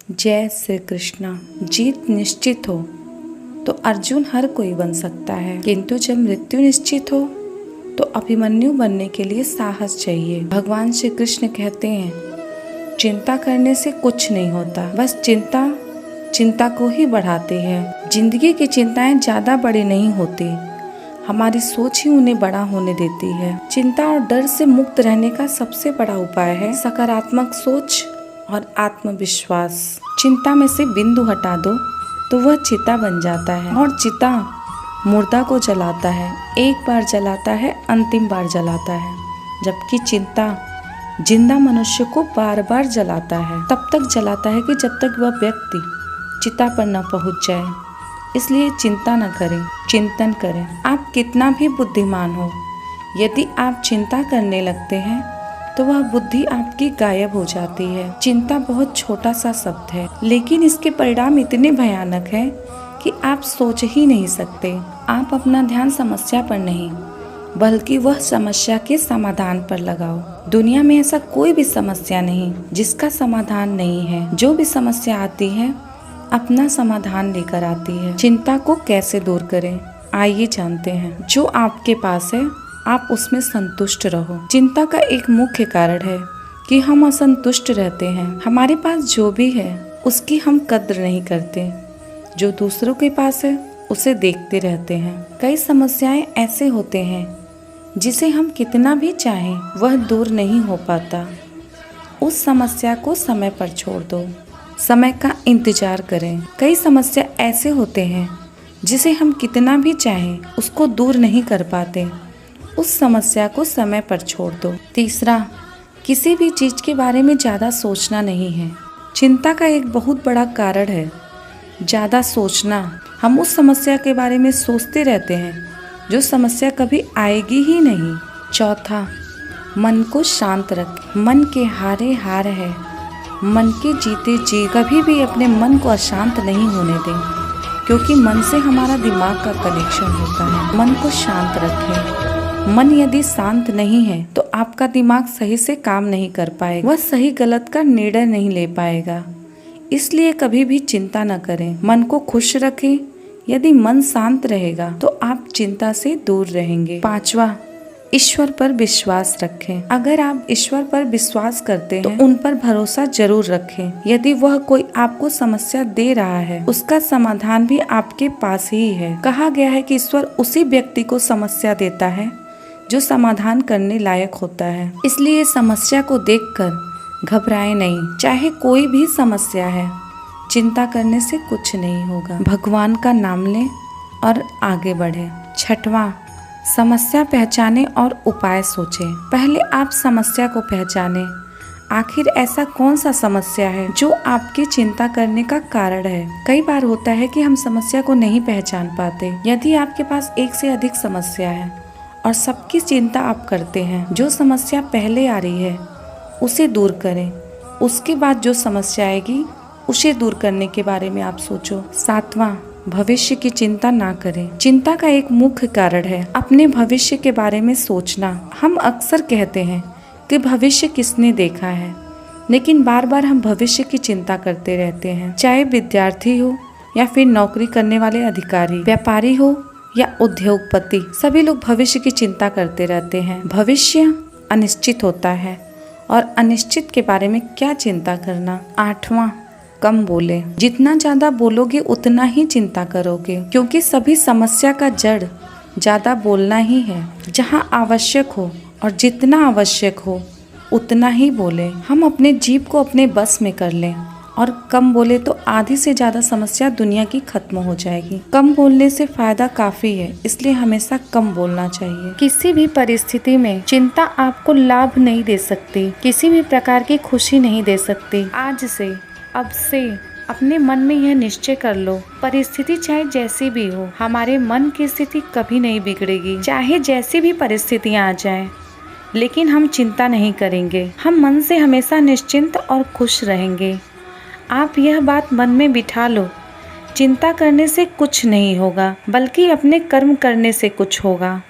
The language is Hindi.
जय श्री कृष्णा। जीत निश्चित हो तो अर्जुन हर कोई बन सकता है, किंतु जब मृत्यु निश्चित हो तो अभिमन्यु बनने के लिए साहस चाहिए। भगवान श्री कृष्ण कहते हैं चिंता करने से कुछ नहीं होता, बस चिंता को ही बढ़ाती है। जिंदगी की चिंताएं ज्यादा बड़ी नहीं होती, हमारी सोच ही उन्हें बड़ा होने देती है। चिंता और डर से मुक्त रहने का सबसे बड़ा उपाय है सकारात्मक सोच और आत्मविश्वास। चिंता में से बिंदु हटा दो तो वह चिता बन जाता है, और चिता मुर्दा को जलाता है। एक बार जलाता है, अंतिम बार जलाता है, जबकि चिंता जिंदा मनुष्य को बार बार जलाता है। तब तक जलाता है कि जब तक वह व्यक्ति चिता पर न पहुंच जाए। इसलिए चिंता न करें, चिंतन करें। आप कितना भी बुद्धिमान हो, यदि आप चिंता करने लगते हैं तो वह बुद्धि आपकी गायब हो जाती है। चिंता बहुत छोटा सा शब्द है, लेकिन इसके परिणाम इतने भयानक हैं कि आप सोच ही नहीं सकते। आप अपना ध्यान समस्या पर नहीं, बल्कि वह समस्या के समाधान पर लगाओ। दुनिया में ऐसा कोई भी समस्या नहीं जिसका समाधान नहीं है। जो भी समस्या आती है अपना समाधान लेकर आती है। चिंता को कैसे दूर करें, आइए जानते हैं। जो आपके पास है आप उसमें संतुष्ट रहो। चिंता का एक मुख्य कारण है कि हम असंतुष्ट रहते हैं। हमारे पास जो भी है उसकी हम कद्र नहीं करते, जो दूसरों के पास है उसे देखते रहते हैं। कई समस्याएं ऐसे होते हैं जिसे हम कितना भी चाहें वह दूर नहीं हो पाता। उस समस्या को समय पर छोड़ दो, समय का इंतजार करें। कई समस्या ऐसे होते हैं जिसे हम कितना भी चाहें उसको दूर नहीं कर पाते। उस समस्या को समय पर छोड़ दो। तीसरा, किसी भी चीज के बारे में ज्यादा सोचना नहीं है। चिंता का एक बहुत बड़ा कारण है ज्यादा सोचना। हम उस समस्या के बारे में सोचते रहते हैं जो समस्या कभी आएगी ही नहीं। चौथा, मन को शांत रखें। मन के हारे हार है, मन के जीते जी। कभी भी अपने मन को अशांत नहीं होने दें, क्योंकि मन से हमारा दिमाग का कनेक्शन होता है। मन को शांत रखें। मन यदि शांत नहीं है तो आपका दिमाग सही से काम नहीं कर पाएगा, वह सही गलत का निर्णय नहीं ले पाएगा। इसलिए कभी भी चिंता न करें, मन को खुश रखें। यदि मन शांत रहेगा तो आप चिंता से दूर रहेंगे। पांचवा, ईश्वर पर विश्वास रखें। अगर आप ईश्वर पर विश्वास करते हैं तो उन पर भरोसा जरूर रखें। यदि वह कोई आपको समस्या दे रहा है उसका समाधान भी आपके पास ही है। कहा गया है कि ईश्वर उसी व्यक्ति को समस्या देता है जो समाधान करने लायक होता है। इसलिए समस्या को देखकर घबराएं नहीं, चाहे कोई भी समस्या है। चिंता करने से कुछ नहीं होगा। भगवान का नाम लें और आगे बढ़े। छठवां, समस्या पहचाने और उपाय सोचें। पहले आप समस्या को पहचानें। आखिर ऐसा कौन सा समस्या है जो आपकी चिंता करने का कारण है। कई बार होता है कि हम समस्या को नहीं पहचान पाते। यदि आपके पास एक से अधिक समस्या है और सबकी चिंता आप करते हैं, जो समस्या पहले आ रही है उसे दूर करें, उसके बाद जो समस्या आएगी उसे दूर करने के बारे में आप सोचो। सातवां, भविष्य की चिंता ना करें। चिंता का एक मुख्य कारण है अपने भविष्य के बारे में सोचना। हम अक्सर कहते हैं कि भविष्य किसने देखा है, लेकिन बार बार हम भविष्य की चिंता करते रहते हैं। चाहे विद्यार्थी हो या फिर नौकरी करने वाले अधिकारी, व्यापारी हो या उद्योगपति, सभी लोग भविष्य की चिंता करते रहते हैं। भविष्य अनिश्चित होता है और अनिश्चित के बारे में क्या चिंता करना। आठवां, कम बोले। जितना ज्यादा बोलोगे उतना ही चिंता करोगे, क्योंकि सभी समस्या का जड़ ज्यादा बोलना ही है। जहाँ आवश्यक हो और जितना आवश्यक हो उतना ही बोले। हम अपने जीभ को अपने बस में कर लें और कम बोले तो आधी से ज्यादा समस्या दुनिया की खत्म हो जाएगी। कम बोलने से फायदा काफी है, इसलिए हमेशा कम बोलना चाहिए। किसी भी परिस्थिति में चिंता आपको लाभ नहीं दे सकती, किसी भी प्रकार की खुशी नहीं दे सकती। आज से, अब से अपने मन में यह निश्चय कर लो, परिस्थिति चाहे जैसी भी हो, हमारे मन की स्थिति कभी नहीं बिगड़ेगी। चाहे जैसी भी परिस्थितियां आ जाएं, लेकिन हम चिंता नहीं करेंगे। हम मन से हमेशा निश्चिंत और खुश रहेंगे। आप यह बात मन में बिठा लो, चिंता करने से कुछ नहीं होगा, बल्कि अपने कर्म करने से कुछ होगा।